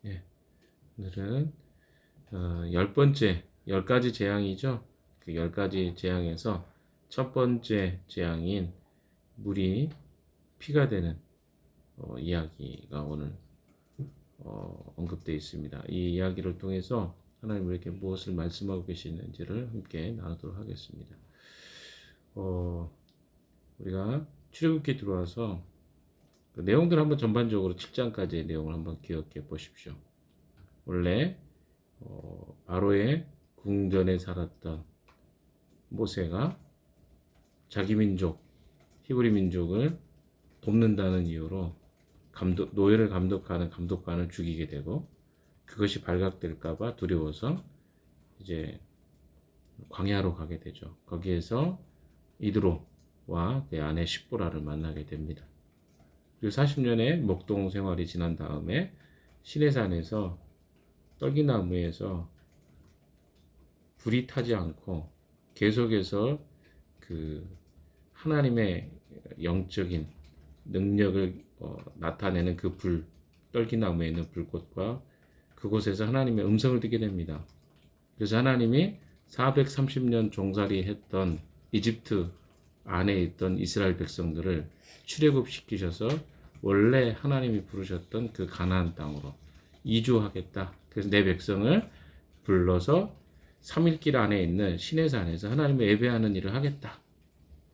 예, 오늘은 10번째, 10가지 재앙이죠. 그 10가지 재앙에서 첫 번째 재앙인 물이 피가 되는 이야기가 오늘 언급되어 있습니다. 이 이야기를 통해서 하나님 우리에게 무엇을 말씀하고 계시는지를 함께 나누도록 하겠습니다. 우리가 출애굽기 들어와서 그 내용들 한번 전반적으로 7장까지의 내용을 한번 기억해 보십시오. 원래 바로의 궁전에 살았던 모세가 자기 민족 히브리 민족을 돕는다는 이유로 노예를 감독하는 감독관을 죽이게 되고, 그것이 발각될까봐 두려워서 이제 광야로 가게 되죠. 거기에서 이드로와 그의 아내 십보라를 만나게 됩니다. 그리고 40년의 목동 생활이 지난 다음에 시내산에서 떨기나무에서 불이 타지 않고 계속해서 그 하나님의 영적인 능력을 나타내는 그 불, 떨기나무에 있는 불꽃과 그곳에서 하나님의 음성을 듣게 됩니다. 그래서 하나님이 430년 종살이 했던 이집트 안에 있던 이스라엘 백성들을 출애굽시키셔서 원래 하나님이 부르셨던 그 가나안 땅으로 이주하겠다. 그래서 내 백성을 불러서 3일길 안에 있는 시내산에서 하나님을 예배하는 일을 하겠다.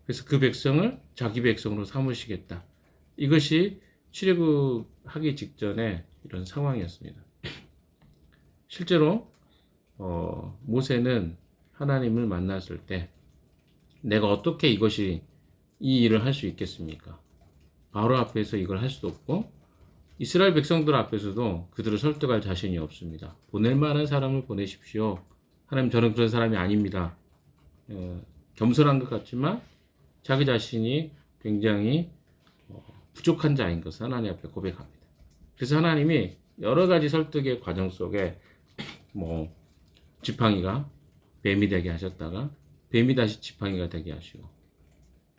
그래서 그 백성을 자기 백성으로 삼으시겠다. 이것이 출애굽하기 직전에 이런 상황이었습니다. 실제로 모세는 하나님을 만났을 때 내가 어떻게 이 일을 할 수 있겠습니까? 바로 앞에서 이걸 할 수도 없고 이스라엘 백성들 앞에서도 그들을 설득할 자신이 없습니다. 보낼 만한 사람을 보내십시오. 하나님, 저는 그런 사람이 아닙니다. 겸손한 것 같지만 자기 자신이 굉장히 부족한 자인 것을 하나님 앞에 고백합니다. 그래서 하나님이 여러 가지 설득의 과정 속에 지팡이가 뱀이 되게 하셨다가 뱀이 다시 지팡이가 되게 하시고,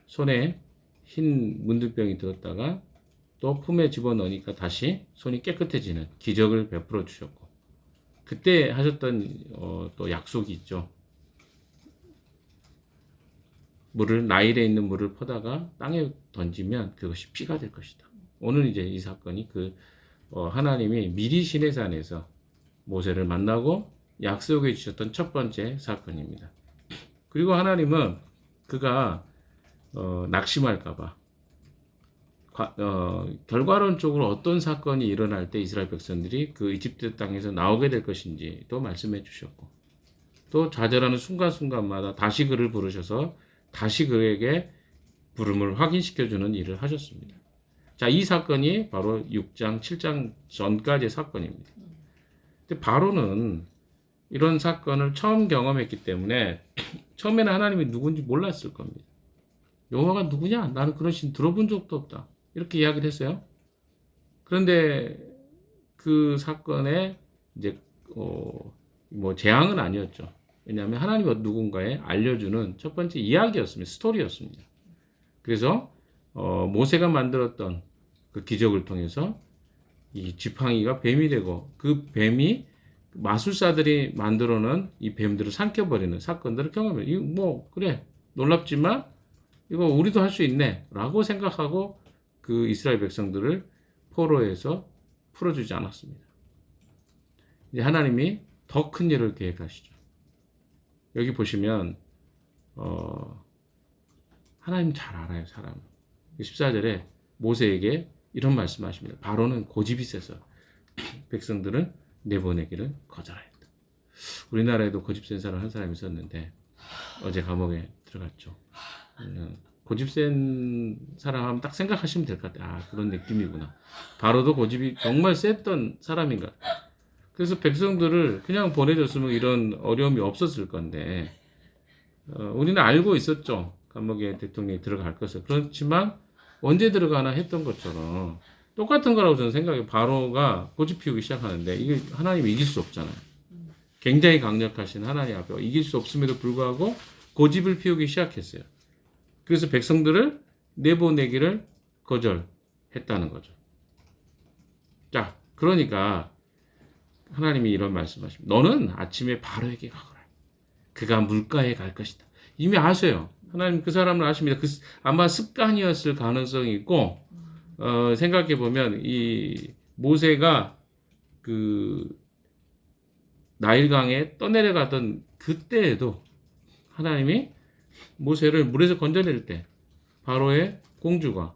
손에 흰 문둥병이 들었다가 또 품에 집어넣으니까 다시 손이 깨끗해지는 기적을 베풀어 주셨고, 그때 하셨던 또 약속이 있죠. 나일에 있는 물을 퍼다가 땅에 던지면 그것이 피가 될 것이다. 오늘 이제 이 사건이 하나님이 미리 시내산에서 모세를 만나고 약속해 주셨던 첫 번째 사건입니다. 그리고 하나님은 그가 낙심할까봐 결과론적으로 어떤 사건이 일어날 때 이스라엘 백성들이 그 이집트 땅에서 나오게 될 것인지 또 말씀해 주셨고, 또 좌절하는 순간순간마다 다시 그를 부르셔서 다시 그에게 부름을 확인시켜주는 일을 하셨습니다. 자, 이 사건이 바로 6장, 7장 전까지의 사건입니다. 근데 바로는 이런 사건을 처음 경험했기 때문에 처음에는 하나님이 누군지 몰랐을 겁니다. 여호와가 누구냐? 나는 그런 신 들어본 적도 없다. 이렇게 이야기를 했어요. 그런데 그 사건에 이제 재앙은 아니었죠. 왜냐하면 하나님이 누군가에 알려주는 첫 번째 이야기였습니다. 스토리였습니다. 그래서 모세가 만들었던 그 기적을 통해서 이 지팡이가 뱀이 되고, 그 뱀이 마술사들이 만들어놓은 이 뱀들을 삼켜버리는 사건들을 경험해요. 그래, 놀랍지만 이거 우리도 할 수 있네 라고 생각하고 그 이스라엘 백성들을 포로에서 풀어주지 않았습니다. 이제 하나님이 더 큰 일을 계획하시죠. 여기 보시면 하나님 잘 알아요, 사람. 14절에 모세에게 이런 말씀하십니다. 바로는 고집이 세서 백성들을 내보내기를 거절하였다. 우리나라에도 고집 센 사람 한 사람이 있었는데 어제 감옥에 들어갔죠. 고집 센 사람 하면 딱 생각하시면 될 것 같아요. 그런 느낌이구나. 바로도 고집이 정말 셌던 사람인가. 그래서 백성들을 그냥 보내줬으면 이런 어려움이 없었을 건데, 우리는 알고 있었죠. 감옥에 대통령이 들어갈 것을. 그렇지만 언제 들어가나 했던 것처럼 똑같은 거라고 저는 생각해요. 바로가 고집 피우기 시작하는데 이게 하나님이 이길 수 없잖아요. 굉장히 강력하신 하나님 앞에 이길 수 없음에도 불구하고 고집을 피우기 시작했어요. 그래서 백성들을 내보내기를 거절했다는 거죠. 자, 그러니까 하나님이 이런 말씀하십니다. 너는 아침에 바로에게 가거라. 그가 물가에 갈 것이다. 이미 아세요. 하나님 그 사람을 아십니다. 아마 습관이었을 가능성이 있고 생각해 보면 이 모세가 그 나일강에 떠내려가던 그때에도 하나님이 모세를 물에서 건져낼 때 바로의 공주가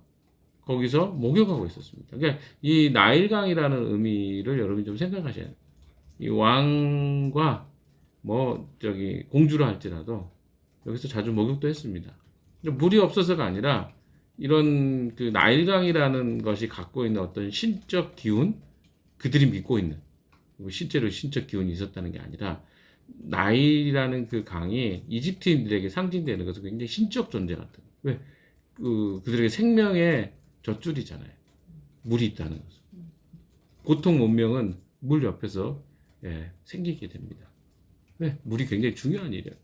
거기서 목욕하고 있었습니다. 그러니까 이 나일강이라는 의미를 여러분이 좀 생각하셔야 돼요. 이 왕과 공주라 할지라도 여기서 자주 목욕도 했습니다. 물이 없어서가 아니라 이런 그 나일강이라는 것이 갖고 있는 어떤 신적 기운, 그들이 믿고 있는 실제로 신적 기운이 있었다는 게 아니라 나일이라는 그 강이 이집트인들에게 상징되는 것은 굉장히 신적 존재 같은. 왜? 그들에게 생명의 젖줄이잖아요. 물이 있다는 것은. 보통 문명은 물 옆에서 생기게 됩니다. 왜? 물이 굉장히 중요한 일이에요.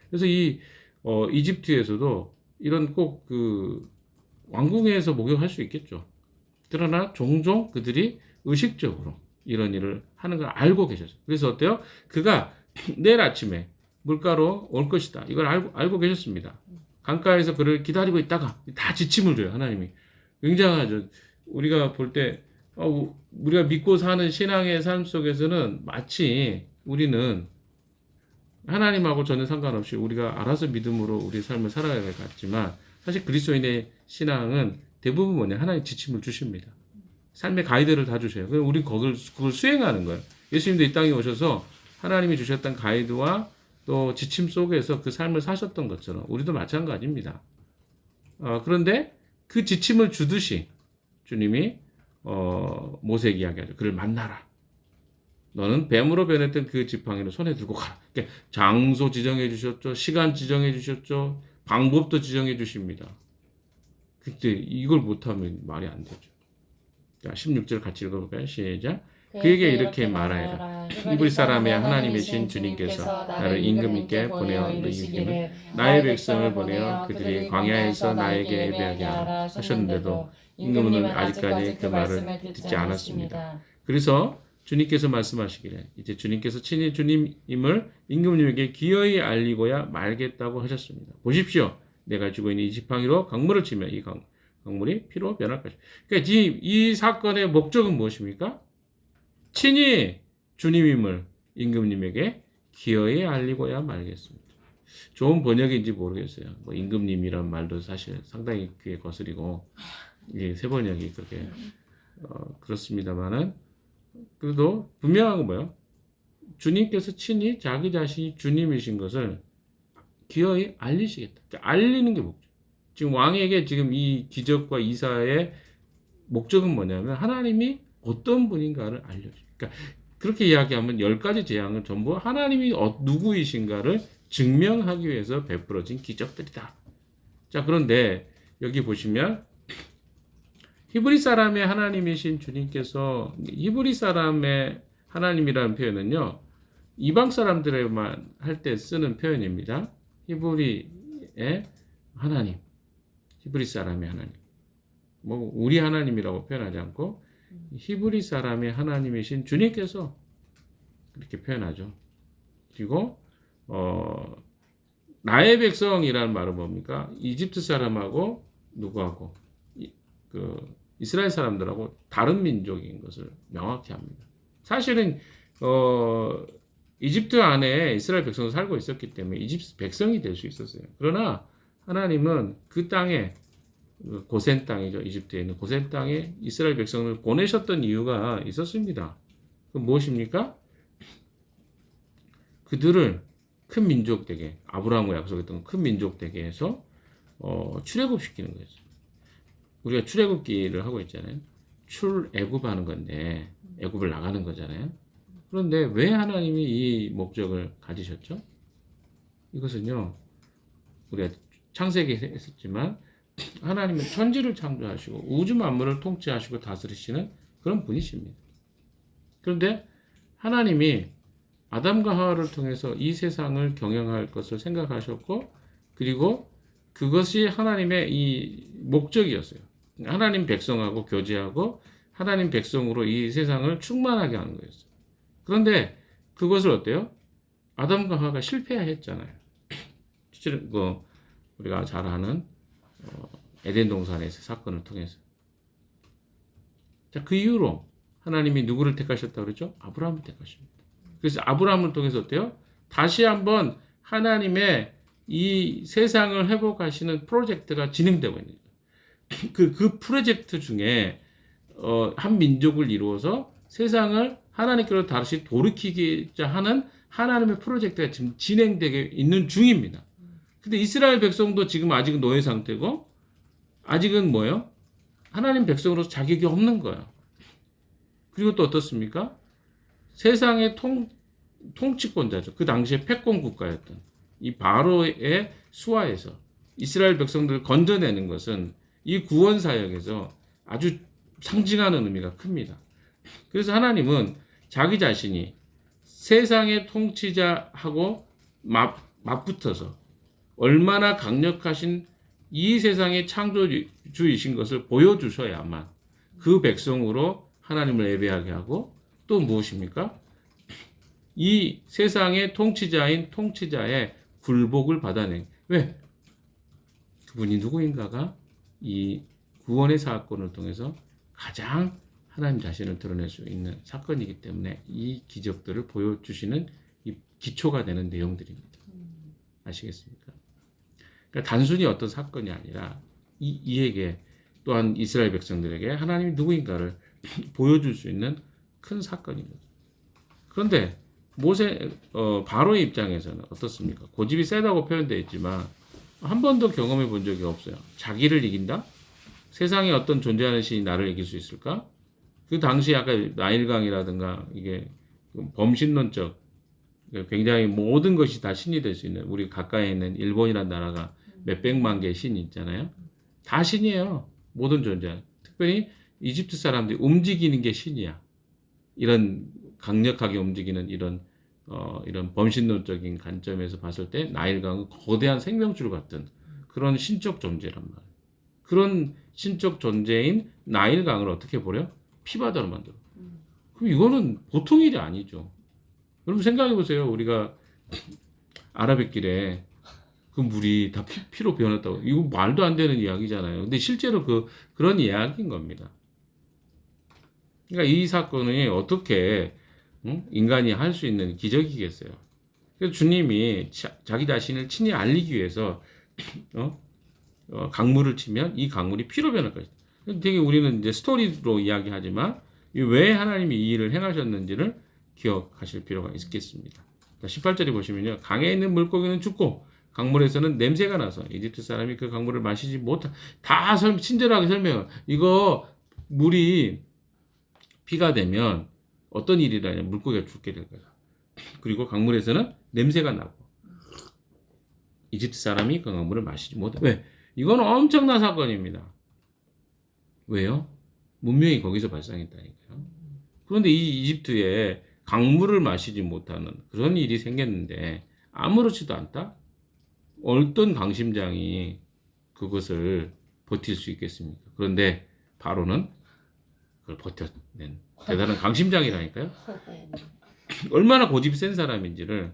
그래서 이집트에서도 이런 꼭 왕궁에서 목욕할 수 있겠죠. 그러나 종종 그들이 의식적으로 이런 일을 하는 걸 알고 계셨어요. 그래서 어때요? 그가 내일 아침에 물가로 올 것이다. 이걸 알고 계셨습니다. 강가에서 그를 기다리고 있다가 다 지침을 줘요. 하나님이. 굉장하죠. 우리가 볼 때 우리가 믿고 사는 신앙의 삶 속에서는 마치 우리는 하나님하고 전혀 상관없이 우리가 알아서 믿음으로 우리 삶을 살아갈 것 같지만 사실 그리스도인의 신앙은 대부분 뭐냐? 하나님 지침을 주십니다. 삶의 가이드를 다 주셔요. 그럼 우리 그걸 수행하는 거예요. 예수님도 이 땅에 오셔서 하나님이 주셨던 가이드와 또 지침 속에서 그 삶을 사셨던 것처럼 우리도 마찬가지입니다. 그런데 그 지침을 주듯이 주님이 모세에게 이야기하죠. 그를 만나라. 너는 뱀으로 변했던 그 지팡이를 손에 들고 가라. 그러니까 장소 지정해 주셨죠. 시간 지정해 주셨죠. 방법도 지정해 주십니다. 그때 이걸 못하면 말이 안 되죠. 자, 16절 같이 읽어볼까요? 시작. 그에게 이렇게 말하여라. 히브리 사람의 하나님이신 주님께서 나를 임금 있게 보내어 너희에게 나의 백성을 보내어 그들이 광야에서 나에게 예배하게 하라 하셨는데도 임금은 아직까지 그 말을 듣지 않았습니다. 그래서 주님께서 말씀하시기를 이제 주님께서 친히 주님임을 임금님에게 기어이 알리고야 말겠다고 하셨습니다. 보십시오. 내가 쥐고 있는 이 지팡이로 강물을 치면 이 강물이 피로 변할 것입니다. 그러니까 이 사건의 목적은 무엇입니까? 친히 주님임을 임금님에게 기어이 알리고야 말겠습니다. 좋은 번역인지 모르겠어요. 임금님이란 말도 사실 상당히 귀에 거스리고 새 번역이 그렇게 그렇습니다만은 그래도 분명한 건 뭐예요? 주님께서 친히 자기 자신이 주님이신 것을 기어이 알리시겠다. 그러니까 알리는 게 목적. 지금 왕에게 지금 이 기적과 이사의 목적은 뭐냐면 하나님이 어떤 분인가를 알려줘요. 그러니까 그렇게 이야기하면 10가지 재앙은 전부 하나님이 누구이신가를 증명하기 위해서 베풀어진 기적들이다. 자, 그런데 여기 보시면 히브리 사람의 하나님이신 주님께서 히브리 사람의 하나님이라는 표현은요. 이방 사람들에만 할 때 쓰는 표현입니다. 히브리의 하나님. 히브리 사람의 하나님. 우리 하나님이라고 표현하지 않고 히브리 사람의 하나님이신 주님께서 그렇게 표현하죠. 그리고 나의 백성이라는 말은 뭡니까? 이집트 사람하고 누구하고 이스라엘 사람들하고 다른 민족인 것을 명확히 합니다. 사실은 이집트 안에 이스라엘 백성도 살고 있었기 때문에 이집트 백성이 될 수 있었어요. 그러나 하나님은 그 땅에 고센 땅이죠. 이집트에 있는 고센 땅에 이스라엘 백성을 보내셨던 이유가 있었습니다. 그 무엇입니까? 그들을 큰 민족 되게 아브라함과 약속했던 큰 민족 되게 해서 출애굽시키는 거였어요. 우리가 출애굽기를 하고 있잖아요. 출애굽하는 건데 애굽을 나가는 거잖아요. 그런데 왜 하나님이 이 목적을 가지셨죠? 이것은요. 우리가 창세기 했었지만 하나님은 천지를 창조하시고 우주 만물을 통치하시고 다스리시는 그런 분이십니다. 그런데 하나님이 아담과 하와를 통해서 이 세상을 경영할 것을 생각하셨고 그리고 그것이 하나님의 이 목적이었어요. 하나님 백성하고 교제하고 하나님 백성으로 이 세상을 충만하게 하는 거였어요. 그런데 그것을 어때요? 아담과 하와가 실패했잖아요. 실제로 우리가 잘 아는 에덴 동산에서 사건을 통해서. 자, 그 이후로 하나님이 누구를 택하셨다고 그러죠? 아브라함을 택하십니다. 그래서 아브라함을 통해서 어때요? 다시 한번 하나님의 이 세상을 회복하시는 프로젝트가 진행되고 있는 거예요. 그 프로젝트 중에 한 민족을 이루어서 세상을 하나님께로 다시 돌이키고자 하는 하나님의 프로젝트가 지금 진행되고 있는 중입니다. 근데 이스라엘 백성도 지금 아직은 노예 상태고 아직은 뭐예요? 하나님 백성으로서 자격이 없는 거예요. 그리고 또 어떻습니까? 세상의 통치권자죠. 그 당시에 패권 국가였던 이 바로의 수하에서 이스라엘 백성들을 건져내는 것은 이 구원 사역에서 아주 상징하는 의미가 큽니다. 그래서 하나님은 자기 자신이 세상의 통치자하고 맞붙어서 얼마나 강력하신 이 세상의 창조주이신 것을 보여주셔야만 그 백성으로 하나님을 예배하게 하고 또 무엇입니까? 이 세상의 통치자인 통치자의 굴복을 받아내. 왜? 그분이 누구인가가 이 구원의 사건을 통해서 가장 하나님 자신을 드러낼 수 있는 사건이기 때문에 이 기적들을 보여주시는 이 기초가 되는 내용들입니다. 아시겠습니까? 그러니까 단순히 어떤 사건이 아니라 이에게 또한 이스라엘 백성들에게 하나님이 누구인가를 보여줄 수 있는 큰 사건입니다. 그런데 바로의 입장에서는 어떻습니까? 고집이 세다고 표현되어 있지만 한 번도 경험해 본 적이 없어요. 자기를 이긴다? 세상에 어떤 존재하는 신이 나를 이길 수 있을까? 그 당시 아까 나일강이라든가 이게 범신론적 굉장히 모든 것이 다 신이 될 수 있는 우리 가까이에 있는 일본이라는 나라가 몇백만 개의 신이 있잖아요. 다 신이에요. 모든 존재. 특별히 이집트 사람들이 움직이는 게 신이야. 이런 강력하게 움직이는 이런 범신론적인 관점에서 봤을 때 나일강은 거대한 생명줄 같은 그런 신적 존재란 말이에요. 그런 신적 존재인 나일강을 어떻게 보려? 피바다로 만들어. 그럼 이거는 보통 일이 아니죠. 여러분 생각해 보세요. 우리가 아라뱃길에 그 물이 다 피로 변했다고. 이거 말도 안 되는 이야기잖아요. 근데 실제로 그런 이야기인 겁니다. 그러니까 이 사건이 어떻게 인간이 할 수 있는 기적이겠어요. 그래서 주님이 자기 자신을 친히 알리기 위해서 강물을 치면 이 강물이 피로 변할 것이다. 되게 우리는 이제 스토리로 이야기하지만 왜 하나님이 이 일을 행하셨는지를 기억하실 필요가 있겠습니다. 18절에 보시면요. 강에 있는 물고기는 죽고 강물에서는 냄새가 나서 이집트 사람이 그 강물을 마시지 못한 다 친절하게 설명해요. 이거 물이 피가 되면 어떤 일이라냐 물고기가 죽게 될 거야. 그리고 강물에서는 냄새가 나고 이집트 사람이 그 강물을 마시지 못해. 왜? 이건 엄청난 사건입니다. 왜요? 문명이 거기서 발생했다니까요. 그런데 이 이집트에 강물을 마시지 못하는 그런 일이 생겼는데 아무렇지도 않다? 어떤 강심장이 그것을 버틸 수 있겠습니까? 그런데 바로는 그걸 버텨낸 대단한 강심장이라니까요. 얼마나 고집이 센 사람인지를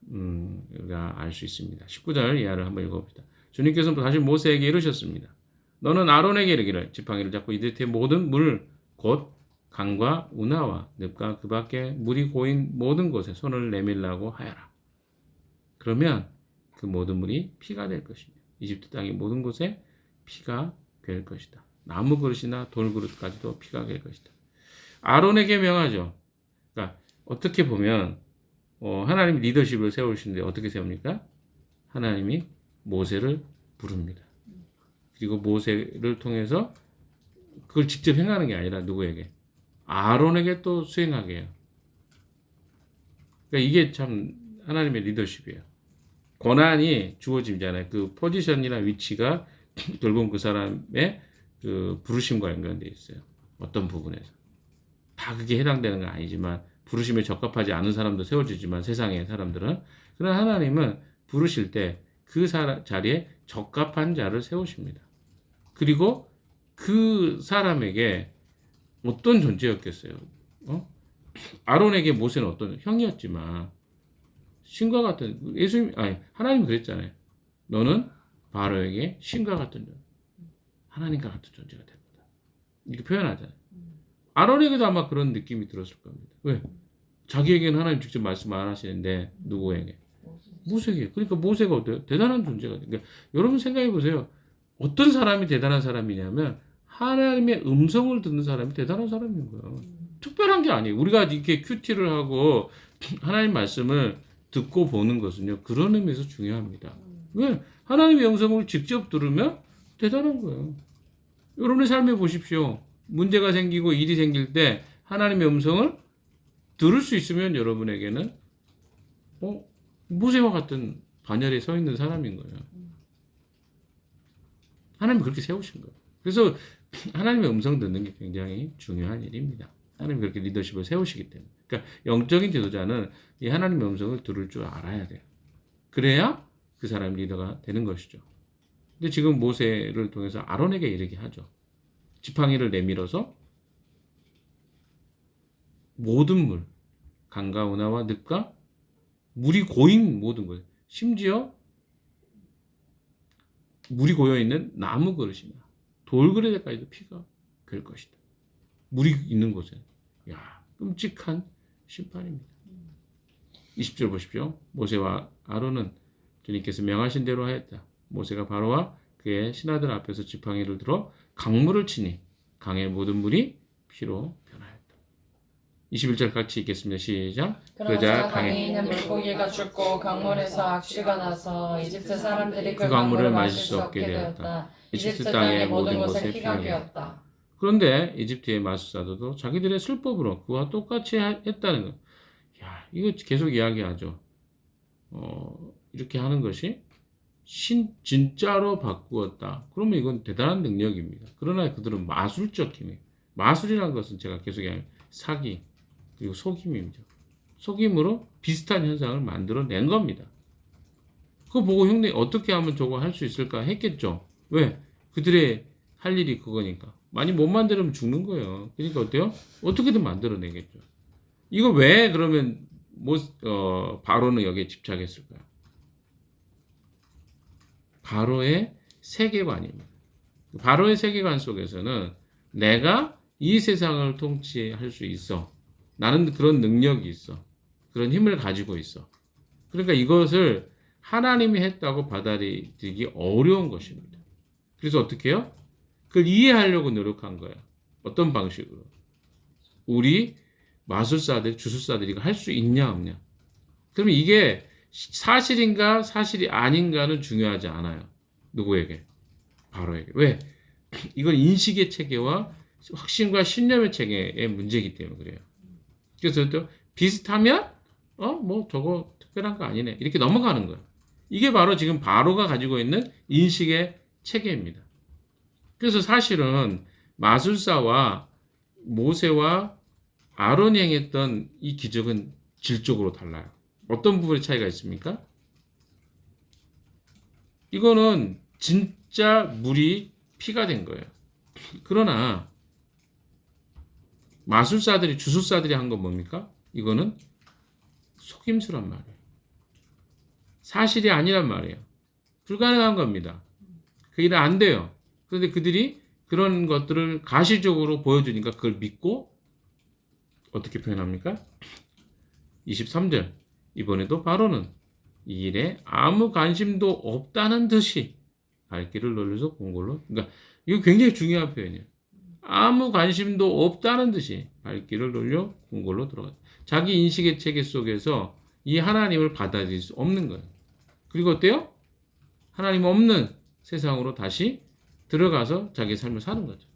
우리가 알 수 있습니다. 19절 이하를 한번 읽어봅시다. 주님께서는 다시 모세에게 이르셨습니다. 너는 아론에게 이르기를 지팡이를 잡고 이집트의 모든 물 곧 강과 운하와 늪과 그 밖에 물이 고인 모든 곳에 손을 내밀라고 하여라. 그러면 그 모든 물이 피가 될 것입니다. 이집트 땅의 모든 곳에 피가 될 것이다. 나무 그릇이나 돌 그릇까지도 피가 될 것이다. 아론에게 명하죠. 그러니까 어떻게 보면 하나님이 리더십을 세우시는데 어떻게 세웁니까? 하나님이 모세를 부릅니다. 그리고 모세를 통해서 그걸 직접 행하는 게 아니라 누구에게? 아론에게 또 수행하게 해요. 그러니까 이게 참 하나님의 리더십이에요. 권한이 주어지잖아요. 그 포지션이나 위치가 결국은 그 사람의 그 부르심과 연관되어 있어요. 어떤 부분에서. 다 그게 해당되는 건 아니지만 부르심에 적합하지 않은 사람도 세워지지만 세상의 사람들은 그러나 하나님은 부르실 때 그 자리에 적합한 자를 세우십니다. 그리고 그 사람에게 어떤 존재였겠어요? 아론에게 모세는 어떤 형이었지만 신과 같은 하나님 그랬잖아요. 너는 바로에게 신과 같은 존재, 하나님과 같은 존재가 될 거다. 이렇게 표현하잖아요. 아론에게도 아마 그런 느낌이 들었을 겁니다. 왜? 자기에게는 하나님 직접 말씀 안 하시는데 누구에게? 모세에게. 그러니까 모세가 어때요? 대단한 존재가 돼요. 그러니까 여러분 생각해 보세요. 어떤 사람이 대단한 사람이냐면 하나님의 음성을 듣는 사람이 대단한 사람인 거예요. 특별한 게 아니에요. 우리가 이렇게 큐티를 하고 하나님 말씀을 듣고 보는 것은요. 그런 의미에서 중요합니다. 왜? 하나님의 음성을 직접 들으면 대단한 거예요. 여러분의 삶에 보십시오. 문제가 생기고 일이 생길 때 하나님의 음성을 들을 수 있으면 여러분에게는 모세와 같은 반열에 서 있는 사람인 거예요. 하나님이 그렇게 세우신 거예요. 그래서 하나님의 음성 듣는 게 굉장히 중요한 일입니다. 하나님이 그렇게 리더십을 세우시기 때문에. 그러니까 영적인 지도자는 이 하나님의 음성을 들을 줄 알아야 돼요. 그래야 그 사람이 리더가 되는 것이죠. 근데 지금 모세를 통해서 아론에게 이르게 하죠. 지팡이를 내밀어서 모든 물, 강과 운하와 늪과 물이 고인 모든 것, 심지어 물이 고여있는 나무 그릇이나 돌그릇에까지도 피가 될 것이다. 물이 있는 곳에. 야, 끔찍한 심판입니다. 20절 보십시오. 모세와 아론은 주님께서 명하신 대로 하였다. 모세가 바로와 그의 신하들 앞에서 지팡이를 들어 강물을 치니 강의 모든 물이 피로 변하였다. 21절 같이 읽겠습니다. 시작. 그러자 강에 있는 물고기가 죽고 강물에서 악취가 나서 이집트 사람들이 그 강물을 마실 수 없게 되었다. 이집트 땅의 모든 곳에 피가 되었다. 그런데 이집트의 마술사들도 자기들의 술법으로 그와 똑같이 했다는 것. 야, 이거 계속 이야기하죠. 이렇게 하는 것이 진짜로 바꾸었다. 그러면 이건 대단한 능력입니다. 그러나 그들은 마술적 힘이에요. 마술이라는 것은 제가 계속 이야기합니다. 사기 그리고 속임이죠. 속임으로 비슷한 현상을 만들어낸 겁니다. 그거 보고 형님 어떻게 하면 저거 할 수 있을까 했겠죠. 왜? 그들의 할 일이 그거니까. 많이 못 만들면 죽는 거예요. 그러니까 어때요? 어떻게든 만들어내겠죠. 이거 왜 그러면 바로는 여기에 집착했을까요? 바로의 세계관입니다. 바로의 세계관 속에서는 내가 이 세상을 통치할 수 있어. 나는 그런 능력이 있어. 그런 힘을 가지고 있어. 그러니까 이것을 하나님이 했다고 받아들이기 어려운 것입니다. 그래서 어떻게 해요? 그걸 이해하려고 노력한 거예요. 어떤 방식으로? 우리 마술사들, 주술사들이 이거 할 수 있냐 없냐. 그러면 이게 사실인가 사실이 아닌가는 중요하지 않아요. 누구에게? 바로에게. 왜? 이건 인식의 체계와 확신과 신념의 체계의 문제이기 때문에 그래요. 그래서 또 비슷하면 뭐 저거 특별한 거 아니네. 이렇게 넘어가는 거예요. 이게 바로 지금 바로가 가지고 있는 인식의 체계입니다. 그래서 사실은 마술사와 모세와 아론이 행했던 이 기적은 질적으로 달라요. 어떤 부분에 차이가 있습니까? 이거는 진짜 물이 피가 된 거예요. 그러나 마술사들이 주술사들이 한 건 뭡니까? 이거는 속임수란 말이에요. 사실이 아니란 말이에요. 불가능한 겁니다. 그 일은 안 돼요. 그런데 그들이 그런 것들을 가시적으로 보여주니까 그걸 믿고 어떻게 표현합니까? 23절 이번에도 바로는 이 일에 아무 관심도 없다는 듯이 발길을 돌려서 궁궐로 그러니까 이거 굉장히 중요한 표현이에요. 아무 관심도 없다는 듯이 발길을 돌려 궁궐로 들어갔다. 자기 인식의 체계 속에서 이 하나님을 받아들일 수 없는 거예요. 그리고 어때요? 하나님 없는 세상으로 다시 들어가서 자기 삶을 사는 거죠.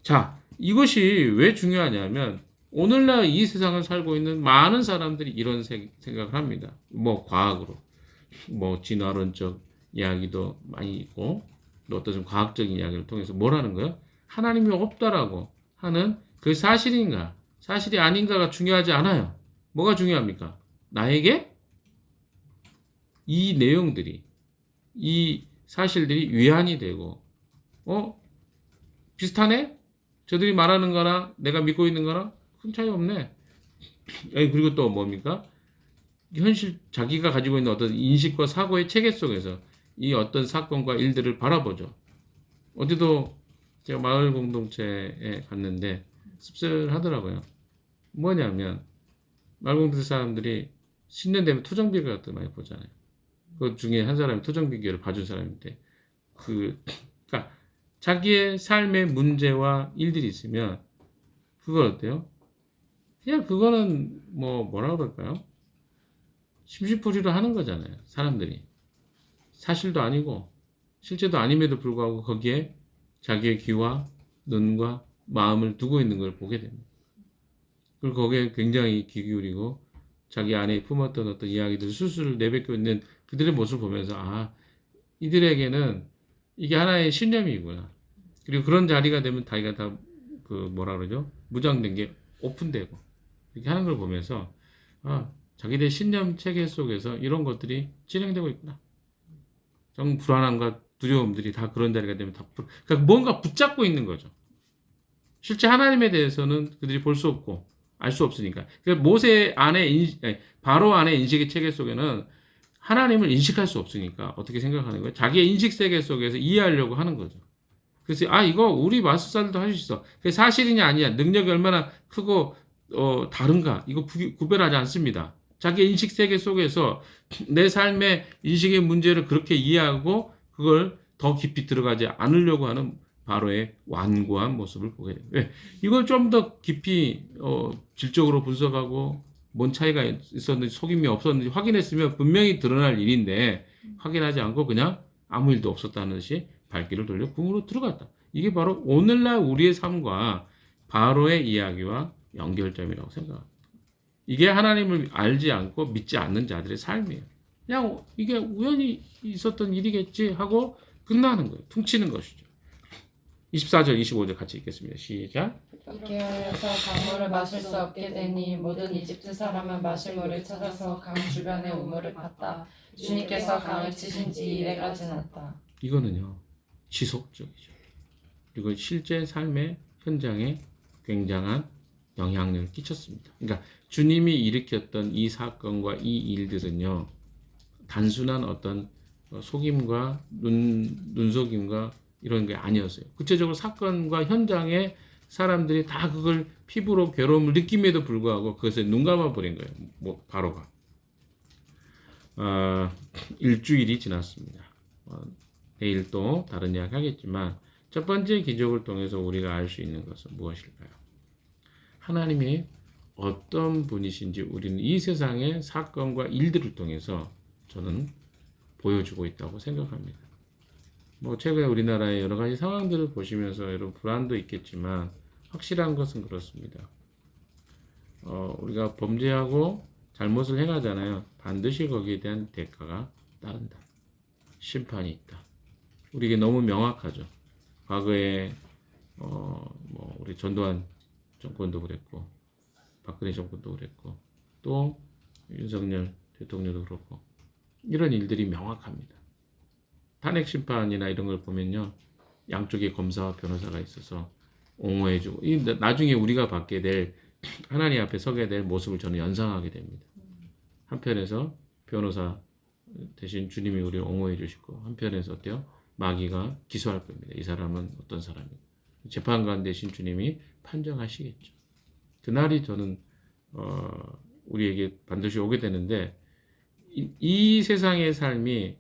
자, 이것이 왜 중요하냐면 오늘날 이 세상을 살고 있는 많은 사람들이 이런 생각을 합니다. 뭐 과학으로, 뭐 진화론적 이야기도 많이 있고 또 어떤 좀 과학적인 이야기를 통해서 뭘 하는 거예요? 하나님이 없다라고 하는 그 사실인가 사실이 아닌가가 중요하지 않아요. 뭐가 중요합니까? 나에게 이 내용들이 이 사실들이 위안이 되고 비슷하네? 저들이 말하는 거나 내가 믿고 있는 거나 큰 차이 없네. 그리고 또 뭡니까? 현실 자기가 가지고 있는 어떤 인식과 사고의 체계 속에서 이 어떤 사건과 일들을 바라보죠. 어디도 제가 마을 공동체에 갔는데 씁쓸하더라고요. 뭐냐면 마을 공동체 사람들이 신년 되면 토정비교 같은 거 많이 보잖아요. 그 중에 한 사람이 토정비교를 봐준 사람인데 그러니까 자기의 삶의 문제와 일들이 있으면 그걸 어때요? 그냥 그거는 뭐라 그럴까요? 심심풀이로 하는 거잖아요. 사람들이 사실도 아니고 실제도 아님에도 불구하고 거기에 자기의 귀와 눈과 마음을 두고 있는 걸 보게 됩니다. 그리고 거기에 굉장히 귀 기울이고 자기 안에 품었던 어떤 이야기들 수술을 내뱉고 있는 그들의 모습을 보면서 이들에게는 이게 하나의 신념이구나. 그리고 그런 자리가 되면 자기가 다 뭐라 그러죠? 무장된 게 오픈되고 이렇게 하는 걸 보면서 자기들의 신념 체계 속에서 이런 것들이 진행되고 있구나. 정 불안함과 두려움들이 다 그런 자리가 되면 그러니까 뭔가 붙잡고 있는 거죠. 실제 하나님에 대해서는 그들이 볼 수 없고 알 수 없으니까. 그러니까 모세 안에 바로 안에 인식의 체계 속에는 하나님을 인식할 수 없으니까 어떻게 생각하는 거예요? 자기의 인식 세계 속에서 이해하려고 하는 거죠. 그래서 이거 우리 마술사들도 할 수 있어. 그게 사실이냐 아니냐, 능력이 얼마나 크고 다른가 이거 구별하지 않습니다. 자기의 인식 세계 속에서 내 삶의 인식의 문제를 그렇게 이해하고 그걸 더 깊이 들어가지 않으려고 하는 바로의 완고한 모습을 보게 됩니다. 이걸 좀 더 깊이 질적으로 분석하고 뭔 차이가 있었는지 속임이 없었는지 확인했으면 분명히 드러날 일인데 확인하지 않고 그냥 아무 일도 없었다는 듯이 발길을 돌려 궁으로 들어갔다. 이게 바로 오늘날 우리의 삶과 바로의 이야기와 연결점이라고 생각합니다. 이게 하나님을 알지 않고 믿지 않는 자들의 삶이에요. 그냥 이게 우연히 있었던 일이겠지 하고 끝나는 거예요. 퉁치는 것이죠. 24절, 25절 같이 읽겠습니다. 시작. 이렇게 하여서 강물을 마실 수 없게 되니 모든 이집트 사람은 마실 물을 찾아서 강 주변의 우물을 팠다. 주님께서 강을 치신 지 이래가 지났다. 이거는요 지속적이죠. 그리고 실제 삶의 현장에 굉장한 영향력을 끼쳤습니다. 그러니까 주님이 일으켰던 이 사건과 이 일들은요 단순한 어떤 속임과 눈속임과 이런 게 아니었어요. 구체적으로 사건과 현장에 사람들이 다 그걸 피부로 괴로움을 느낌에도 불구하고 그것에 눈 감아버린 거예요. 바로가. 일주일이 지났습니다. 내일 또 다른 이야기 하겠지만 첫 번째 기적을 통해서 우리가 알 수 있는 것은 무엇일까요? 하나님이 어떤 분이신지 우리는 이 세상의 사건과 일들을 통해서 저는 보여주고 있다고 생각합니다. 최근에 우리나라의 여러 가지 상황들을 보시면서 여러분 불안도 있겠지만 확실한 것은 그렇습니다. 우리가 범죄하고 잘못을 행하잖아요. 반드시 거기에 대한 대가가 따른다. 심판이 있다. 우리에게 너무 명확하죠. 과거에 우리 전두환 정권도 그랬고 박근혜 정권도 그랬고 또 윤석열 대통령도 그렇고 이런 일들이 명확합니다. 탄핵 심판이나 이런 걸 보면요 양쪽에 검사와 변호사가 있어서 옹호해주고 나중에 우리가 받게 될 하나님 앞에 서게 될 모습을 저는 연상하게 됩니다. 한편에서 변호사 대신 주님이 우리를 옹호해 주시고 한편에서 어때요? 마귀가 기소할 겁니다. 이 사람은 어떤 사람이고 재판관 대신 주님이 판정하시겠죠. 그날이 저는 우리에게 반드시 오게 되는데 이 세상의 삶이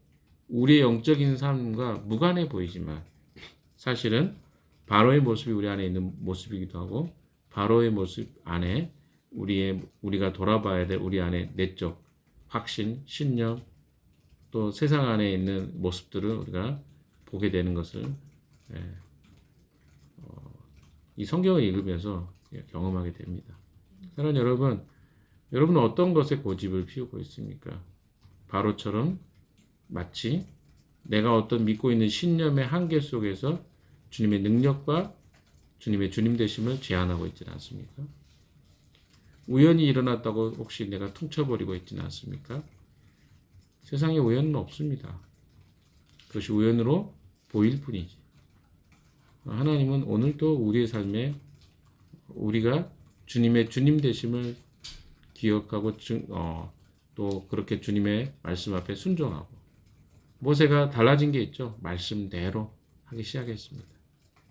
우리의 영적인 삶과 무관해 보이지만 사실은 바로의 모습이 우리 안에 있는 모습이기도 하고 바로의 모습 안에 우리가 돌아봐야 될 우리 안에 내적 확신, 신념 또 세상 안에 있는 모습들을 우리가 보게 되는 것을 이 성경을 읽으면서 경험하게 됩니다. 사랑하는 여러분, 여러분은 어떤 것에 고집을 피우고 있습니까? 바로처럼 마치 내가 어떤 믿고 있는 신념의 한계 속에서 주님의 능력과 주님의 주님 되심을 제한하고 있지는 않습니까? 우연히 일어났다고 혹시 내가 퉁쳐버리고 있지는 않습니까? 세상에 우연은 없습니다. 그것이 우연으로 보일 뿐이지. 하나님은 오늘도 우리의 삶에 우리가 주님의 주님 되심을 기억하고 또 그렇게 주님의 말씀 앞에 순종하고 모세가 달라진 게 있죠. 말씀대로 하기 시작했습니다.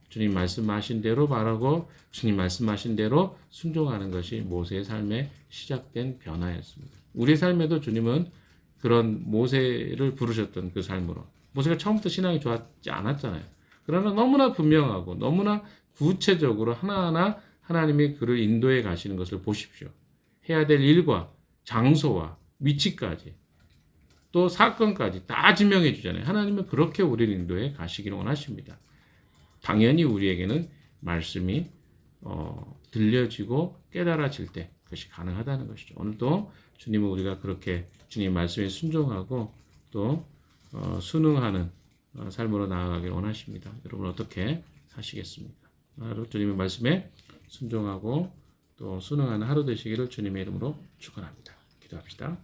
주님 말씀하신 대로 말하고 주님 말씀하신 대로 순종하는 것이 모세의 삶에 시작된 변화였습니다. 우리 삶에도 주님은 그런 모세를 부르셨던 그 삶으로 모세가 처음부터 신앙이 좋았지 않았잖아요. 그러나 너무나 분명하고 너무나 구체적으로 하나하나 하나님이 그를 인도해 가시는 것을 보십시오. 해야 될 일과 장소와 위치까지 또 사건까지 다 증명해 주잖아요. 하나님은 그렇게 우리를 인도해 가시기를 원하십니다. 당연히 우리에게는 말씀이 들려지고 깨달아질 때 그것이 가능하다는 것이죠. 오늘도 주님은 우리가 그렇게 주님 말씀에 순종하고 또 순응하는 삶으로 나아가길 원하십니다. 여러분 어떻게 사시겠습니까? 하루 주님의 말씀에 순종하고 또 순응하는 하루 되시기를 주님의 이름으로 축원합니다. 기도합시다.